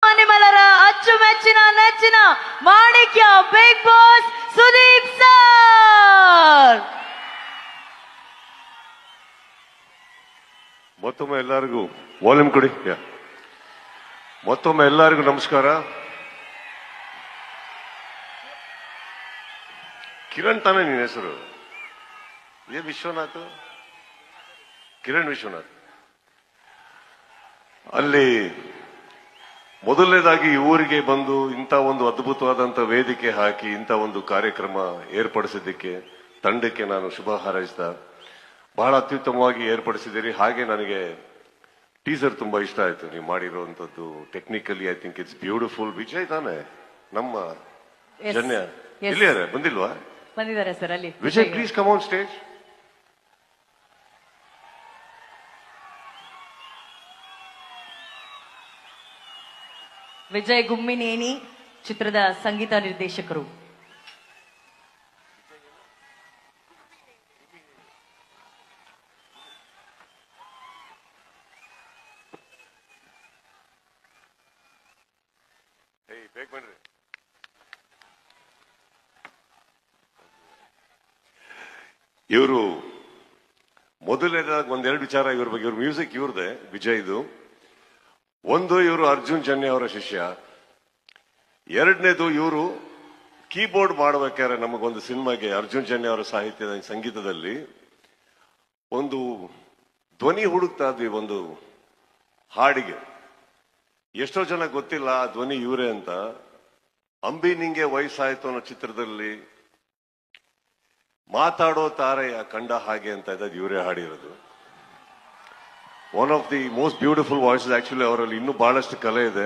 ನಿಮ್ಮೆಲ್ಲರ ಅಚ್ಚುಮೆಚ್ಚಿನ ನೆಚ್ಚಿನ ಮಾಣಿಕ್ಯ ಬಿಗ್ ಬಾಸ್ ಸುದೀಪ್ ಸರ್. ಮತ್ತೊಮ್ಮೆ ಎಲ್ಲರಿಗೂ ವಾಲ್ಯೂಮ್ ಕೊಡಿ. ಮತ್ತೊಮ್ಮೆ ಎಲ್ಲರಿಗೂ ನಮಸ್ಕಾರ. ಕಿರಣ್ ತಾನೇ ನಿನ್ನ ಹೆಸರು? ವಿಶ್ವನಾಥ್, ಕಿರಣ್ ವಿಶ್ವನಾಥ್. ಅಲ್ಲಿ ಮೊದಲನೇದಾಗಿ ಈ ಊರಿಗೆ ಬಂದು ಇಂಥ ಒಂದು ಅದ್ಭುತವಾದಂಥ ವೇದಿಕೆ ಹಾಕಿ ಇಂಥ ಒಂದು ಕಾರ್ಯಕ್ರಮ ಏರ್ಪಡಿಸಿದ್ದಕ್ಕೆ ತಂಡಕ್ಕೆ ನಾನು ಶುಭ ಹಾರೈಸಿದ. ಬಹಳ ಅತ್ಯುತ್ತಮವಾಗಿ ಏರ್ಪಡಿಸಿದ್ದೀರಿ. ಹಾಗೆ ನನಗೆ ಟೀಸರ್ ತುಂಬಾ ಇಷ್ಟ ಆಯ್ತು ನೀವು ಮಾಡಿರುವಂತದ್ದು. Technically I think it's beautiful. Vijay ತಾನೆ ನಮ್ಮ ಜನ್ಯ ಇಲ್ಲಿಯಾರೆ? ಬಂದಿಲ್ವಾ? ಬಂದಿದ್ದಾರೆ ಸರ್. ಅಲ್ಲಿ Vijay, please come on stage. Vijay Gummineni ಚಿತ್ರದ ಸಂಗೀತ ನಿರ್ದೇಶಕರು. ಇವರು ಮೊದಲನೇದಾಗಿ ಒಂದೆರಡು ವಿಚಾರ ಇವ್ರ ಬಗ್ಗೆ. ಇವ್ರ ಮ್ಯೂಸಿಕ್ ಇವ್ರದೇ, ವಿಜಯ್ದು. ಒಂದು, ಇವರು ಅರ್ಜುನ್ ಜನ್ಯ ಅವರ ಶಿಷ್ಯ. ಎರಡನೇದು, ಇವರು ಕೀಬೋರ್ಡ್ ಮಾಡಬೇಕಾದ್ರೆ ನಮಗೊಂದು ಸಿನಿಮಾಗೆ ಅರ್ಜುನ್ ಜನ್ಯ ಅವರ ಸಾಹಿತ್ಯದ ಸಂಗೀತದಲ್ಲಿ ಒಂದು ಧ್ವನಿ ಹುಡುಕ್ತಾ ಇದ್ವಿ ಒಂದು ಹಾಡಿಗೆ. ಎಷ್ಟೋ ಜನ ಗೊತ್ತಿಲ್ಲ ಆ ಧ್ವನಿ ಇವರೇ ಅಂತ. ಅಂಬಿ ನಿಂಗೆ ವಯಸ್ಸಾಯ್ತು ಅನ್ನೋ ಚಿತ್ರದಲ್ಲಿ ಮಾತಾಡೋ ತಾರೆಯ ಕಂಡ ಹಾಗೆ ಅಂತ ಇದ್ದದ್ದು ಇವರೇ ಹಾಡಿರೋದು. One of the most beautiful voices. Actually ಅವರಲ್ಲಿ ಇನ್ನೂ ಬಹಳಷ್ಟು ಕಲೆ ಇದೆ.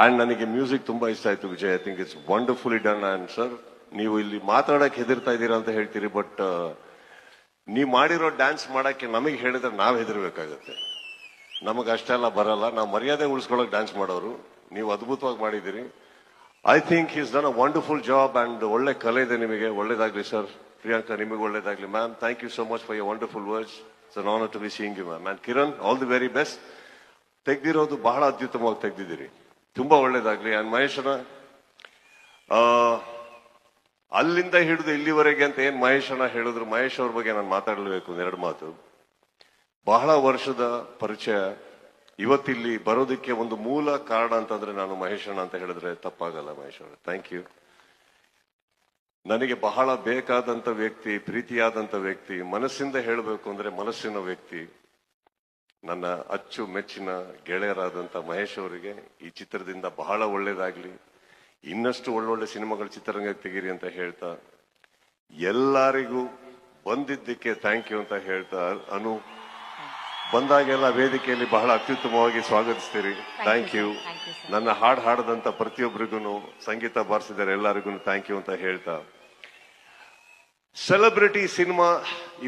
ಅಂಡ್ ನನಗೆ ಮ್ಯೂಸಿಕ್ ತುಂಬಾ ಇಷ್ಟ ಆಯ್ತು Vijay. I think it's wonderfully done. And sir, ನೀವು ಇಲ್ಲಿ ಮಾತಾಡಕ್ಕೆ ಹೆದರ್ತಾ ಇದ್ದೀರಾ ಅಂತ ಹೇಳ್ತೀರಿ, ಬಟ್ ನೀವು ಮಾಡಿರೋ ಡ್ಯಾನ್ಸ್ ಮಾಡಕ್ಕೆ ನಮಗೆ ಹೇಳಿದ್ರೆ ನಾವು ಹೆದರ್ಬೇಕಾಗತ್ತೆ. ನಮಗೆ ಅಷ್ಟೆಲ್ಲ ಬರಲ್ಲ. ನಾವು ಮರ್ಯಾದೆ ಉಳಿಸ್ಕೊಳಕ್ ಡ್ಯಾನ್ಸ್ ಮಾಡೋರು. ನೀವು ಅದ್ಭುತವಾಗಿ ಮಾಡಿದ್ದೀರಿ. I think is done a wonderful job. And ಒಳ್ಳೆ ಕಲೆ ಇದೆ ನಿಮಗೆ. ಒಳ್ಳೇದಾಗ್ಲಿ ಸರ್. ಪ್ರಿಯಾಂಕಾ, ನಿಮಗೆ ಒಳ್ಳೇದಾಗ್ಲಿ. Ma'am, thank you so much for your wonderful words. It's an honour to be seeing you ma'am. And Kiran, all the very best. ತೆಗ್ದಿರೋದು ಬಹಳ ಅತ್ಯುತ್ತಮವಾಗಿ ತೆಗ್ದಿದ್ದೀರಿ. ತುಂಬಾ ಒಳ್ಳೇದಾಗ್ಲಿ. ಅಂಡ್ ಮಹೇಶನ ಅಲ್ಲಿಂದ ಹಿಡಿದು ಇಲ್ಲಿವರೆಗೆ ಅಂತ ಏನ್ ಮಹೇಶನ ಹೇಳಿದ್ರು, ಮಹೇಶ್ ಅವ್ರ ಬಗ್ಗೆ ನಾನು ಮಾತಾಡಲೇಬೇಕು ಒಂದೆರಡು ಮಾತು. ಬಹಳ ವರ್ಷದ ಪರಿಚಯ. ಇವತ್ತಿಲ್ಲಿ ಬರೋದಕ್ಕೆ ಒಂದು ಮೂಲ ಕಾರಣ ಅಂತಂದ್ರೆ ನಾನು ಮಹೇಶಣ್ಣ ಅಂತ ಹೇಳಿದ್ರೆ ತಪ್ಪಾಗಲ್ಲ. ಮಹೇಶ್ ಅವರೇ, ಥ್ಯಾಂಕ್ ಯು. ನನಗೆ ಬಹಳ ಬೇಕಾದಂತ ವ್ಯಕ್ತಿ, ಪ್ರೀತಿಯಾದಂತ ವ್ಯಕ್ತಿ, ಮನಸ್ಸಿಂದ ಹೇಳಬೇಕು ಅಂದ್ರೆ ಮನಸ್ಸಿನ ವ್ಯಕ್ತಿ, ನನ್ನ ಅಚ್ಚು ಮೆಚ್ಚಿನ ಗೆಳೆಯರಾದಂತ ಮಹೇಶ್ ಅವರಿಗೆ ಈ ಚಿತ್ರದಿಂದ ಬಹಳ ಒಳ್ಳೇದಾಗ್ಲಿ. ಇನ್ನಷ್ಟು ಒಳ್ಳೊಳ್ಳೆ ಸಿನಿಮಾಗಳು ಚಿತ್ರರಂಗಕ್ಕೆ ತೆಗೀರಿ ಅಂತ ಹೇಳ್ತಾ, ಎಲ್ಲರಿಗೂ ಬಂದಿದ್ದಕ್ಕೆ ಥ್ಯಾಂಕ್ ಯು ಅಂತ ಹೇಳ್ತಾ, ಅನು ಬಂದಾಗೆಲ್ಲ ವೇದಿಕೆಯಲ್ಲಿ ಬಹಳ ಅತ್ಯುತ್ತಮವಾಗಿ ಸ್ವಾಗತಿಸ್ತೀರಿ. Thank you. ನನ್ನ ಹಾಡು ಹಾಡದಂತ ಪ್ರತಿಯೊಬ್ಬರಿಗೂ, ಸಂಗೀತ ಬಾರಿಸಿದರೆ ಎಲ್ಲರಿಗೂ ಥ್ಯಾಂಕ್ ಯು ಅಂತ ಹೇಳ್ತಾ, ಸೆಲೆಬ್ರಿಟಿ ಸಿನಿಮಾ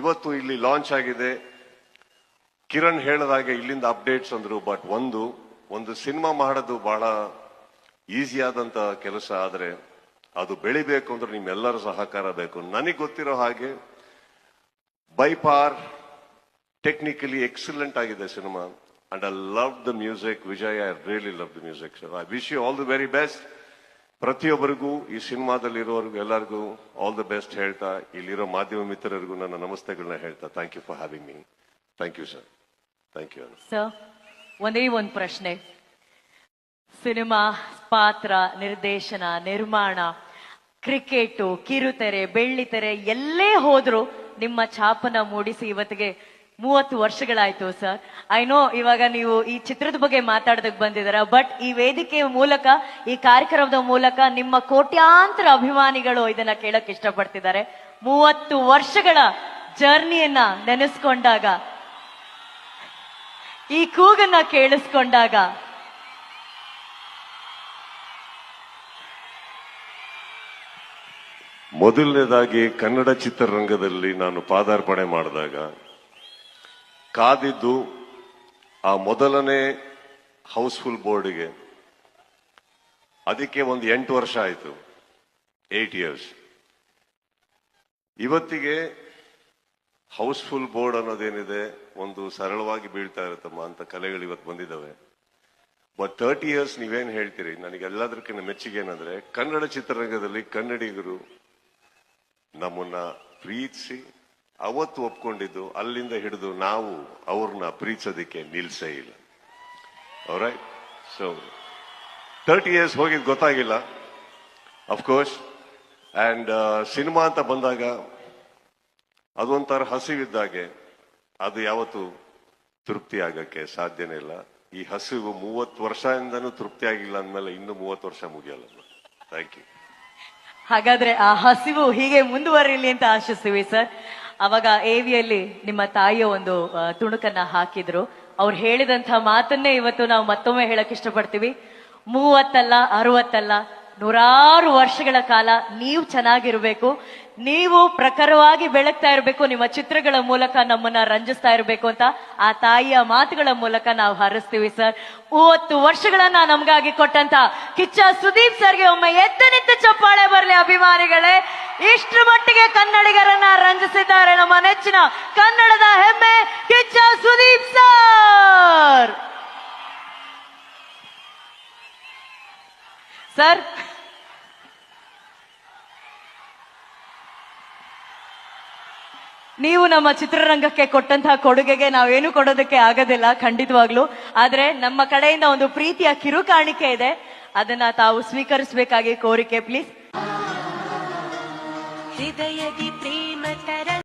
ಇವತ್ತು ಇಲ್ಲಿ ಲಾಂಚ್ ಆಗಿದೆ. ಕಿರಣ್ ಹೇಳಿದಾಗೆ ಇಲ್ಲಿಂದ ಅಪ್ಡೇಟ್ಸ್ ಅಂದ್ರು. ಬಟ್ ಒಂದು ಸಿನಿಮಾ ಮಾಡೋದು ಬಹಳ ಈಸಿ ಆದಂತ ಕೆಲಸ. ಆದ್ರೆ ಅದು ಬೆಳಿಬೇಕು ಅಂದ್ರೆ ನಿಮ್ಮೆಲ್ಲರ ಸಹಕಾರ ಬೇಕು. ನನಗೆ ಗೊತ್ತಿರೋ ಹಾಗೆ ಬೈ ಪಾರ್ ಟೆಕ್ನಿಕಲಿ ಎಕ್ಸಲೆಂಟ್ ಆಗಿದೆ cinema. And I love the music. Vijay, I really love the music sir. I wish you all the very best. ಪ್ರತಿಯೊಬ್ಬರಿಗೂ, ಈ ಸಿನಿಮಾದಲ್ಲಿ ಇರೋರಿಗೂ ಎಲ್ಲರಿಗೂ ಆಲ್ ದ ಬೆಸ್ಟ್ ಹೇಳ್ತಾ, ಇಲ್ಲಿರೋ ಮಾಧ್ಯಮ ಮಿತ್ರರಿಗೂ ನನ್ನ ನಮಸ್ತೆಗಳನ್ನ ಹೇಳ್ತಾ, thank you for having me. Thank you sir. Thank you sir. ಒಂದೇ ಒಂದು ಪ್ರಶ್ನೆ. ಸಿನಿಮಾ ಪಾತ್ರ, ನಿರ್ದೇಶನ, ನಿರ್ಮಾಣ, ಕ್ರಿಕೆಟು, ಕಿರುತೆರೆ, ಬೆಳ್ಳಿತೆರೆ ಎಲ್ಲೇ ಹೋದ್ರು ನಿಮ್ಮ ಛಾಪನ ಮೂಡಿಸಿ ಇವತ್ತಿಗೆ 30 ವರ್ಷಗಳಾಯ್ತು ಸರ್. ಐ ನೋ ಇವಾಗ ನೀವು ಈ ಚಿತ್ರದ ಬಗ್ಗೆ ಮಾತಾಡೋದಕ್ಕೆ ಬಂದಿದ್ದೀರ, ಬಟ್ ಈ ವೇದಿಕೆಯ ಮೂಲಕ, ಈ ಕಾರ್ಯಕ್ರಮದ ಮೂಲಕ ನಿಮ್ಮ ಕೋಟ್ಯಾಂತರ ಅಭಿಮಾನಿಗಳು ಇದನ್ನ ಕೇಳಕ್ ಇಷ್ಟಪಡ್ತಿದ್ದಾರೆ. 30 ವರ್ಷಗಳ ಜರ್ನಿಯನ್ನ ನೆನೆಸ್ಕೊಂಡಾಗ, ಈ ಕೂಗನ್ನ ಕೇಳಿಸ್ಕೊಂಡಾಗ ಮೊದಲನೇದಾಗಿ ಕನ್ನಡ ಚಿತ್ರರಂಗದಲ್ಲಿ ನಾನು ಪಾದಾರ್ಪಣೆ ಮಾಡಿದಾಗ ಕಾದಿದ್ದು ಆ ಮೊದಲನೇ ಹೌಸ್ಫುಲ್ ಬೋರ್ಡ್ಗೆ. ಅದಕ್ಕೆ ಒಂದು 8 ವರ್ಷ ಆಯಿತು, 8 years. ಇವತ್ತಿಗೆ ಹೌಸ್ಫುಲ್ ಬೋರ್ಡ್ ಅನ್ನೋದೇನಿದೆ, ಒಂದು ಸರಳವಾಗಿ ಬೀಳ್ತಾ ಇರುತ್ತಮ್ಮ ಅಂತ ಕಲೆಗಳು ಇವತ್ತು ಬಂದಿದ್ದಾವೆ. ಬಟ್ 30 ಇಯರ್ಸ್ ನೀವೇನ್ ಹೇಳ್ತೀರಿ, ನನಗೆ ಎಲ್ಲದಕ್ಕಿಂತ ಮೆಚ್ಚುಗೆ ಏನಂದ್ರೆ ಕನ್ನಡ ಚಿತ್ರರಂಗದಲ್ಲಿ ಕನ್ನಡಿಗರು ನಮ್ಮನ್ನ ಪ್ರೀತಿಸಿ ಅವತ್ತು ಒಪ್ಕೊಂಡಿದ್ದು, ಅಲ್ಲಿಂದ ಹಿಡಿದು ನಾವು ಅವ್ರನ್ನ ಪ್ರೀತಿಸೋದಕ್ಕೆ ನಿಲ್ಸೇ ಇಲ್ಲ. ಆಲ್ರೈಟ್, ಸೊ 30 ಇಯರ್ಸ್ ಹೋಗಿದ್ ಗೊತ್ತಾಗಿಲ್ಲ ಅಫ್ಕೋರ್ಸ್. ಅಂಡ್ ಸಿನಿಮಾ ಅಂತ ಬಂದಾಗ ಅದೊಂಥರ ಹಸಿವಿದ್ದಾಗೆ, ಅದು ಯಾವತ್ತು ತೃಪ್ತಿ ಆಗಕ್ಕೆ ಸಾಧ್ಯನೇ ಇಲ್ಲ. ಈ ಹಸಿವು 30 ವರ್ಷದಿಂದನೂ ತೃಪ್ತಿ ಆಗಿಲ್ಲ ಅಂದ್ಮೇಲೆ ಇನ್ನು 30 ವರ್ಷ ಮುಗಿಯಲ್ಲ. Thank you. ಹಾಗಾದ್ರೆ ಆ ಹಸಿವು ಹೀಗೆ ಮುಂದುವರಿಲಿ ಅಂತ ಆಶಿಸ್ತೀವಿ ಸರ್. ಅವಾಗ AVಯಲ್ಲಿ ನಿಮ್ಮ ತಾಯಿಯ ಒಂದು ತುಣುಕನ್ನ ಹಾಕಿದ್ರು. ಅವ್ರು ಹೇಳಿದಂತ ಮಾತನ್ನೇ ಇವತ್ತು ನಾವು ಮತ್ತೊಮ್ಮೆ ಹೇಳಕ್ ಇಷ್ಟಪಡ್ತೀವಿ. 30 ಅಲ್ಲ 60 ಅಲ್ಲ, 100 ವರ್ಷಗಳ ಕಾಲ ನೀವು ಚೆನ್ನಾಗಿರ್ಬೇಕು, ನೀವು ಪ್ರಖರವಾಗಿ ಬೆಳಗ್ತಾ ಇರಬೇಕು, ನಿಮ್ಮ ಚಿತ್ರಗಳ ಮೂಲಕ ನಮ್ಮನ್ನ ರಂಜಿಸ್ತಾ ಇರಬೇಕು ಅಂತ ಆ ತಾಯಿಯ ಮಾತುಗಳ ಮೂಲಕ ನಾವು ಹಾರೈಸ್ತೀವಿ ಸರ್. 30 ವರ್ಷಗಳನ್ನ ನಮ್ಗಾಗಿ ಕೊಟ್ಟಂತ ಕಿಚ್ಚ ಸುದೀಪ್ ಸರ್ಗೆ ಒಮ್ಮೆ ಎದ್ದು ನಿಂತು ಚಪ್ಪಾಳೆ ಬರಲಿ ಅಭಿಮಾನಿಗಳೇ. ಇಷ್ಟರ ಮಟ್ಟಿಗೆ ಕನ್ನಡಿಗರನ್ನ ರಂಜಿಸಿದ್ದಾರೆ ನಮ್ಮ ನೆಚ್ಚಿನ ಕನ್ನಡದ ಹೆಮ್ಮೆ ಕಿಚ್ಚ ಸುದೀಪ್ ಸರ್. ಸರ್, ನೀವು ನಮ್ಮ ಚಿತ್ರರಂಗಕ್ಕೆ ಕೊಟ್ಟಂತಹ ಕೊಡುಗೆಗೆ ನಾವೇನು ಕೊಡೋದಕ್ಕೆ ಆಗೋದಿಲ್ಲ ಖಂಡಿತವಾಗ್ಲು. ಆದ್ರೆ ನಮ್ಮ ಕಡೆಯಿಂದ ಒಂದು ಪ್ರೀತಿಯ ಕಿರು ಕಾಣಿಕೆ ಇದೆ, ಅದನ್ನ ತಾವು ಸ್ವೀಕರಿಸಬೇಕಾಗಿ ಕೋರಿಕೆ ಪ್ಲೀಸ್.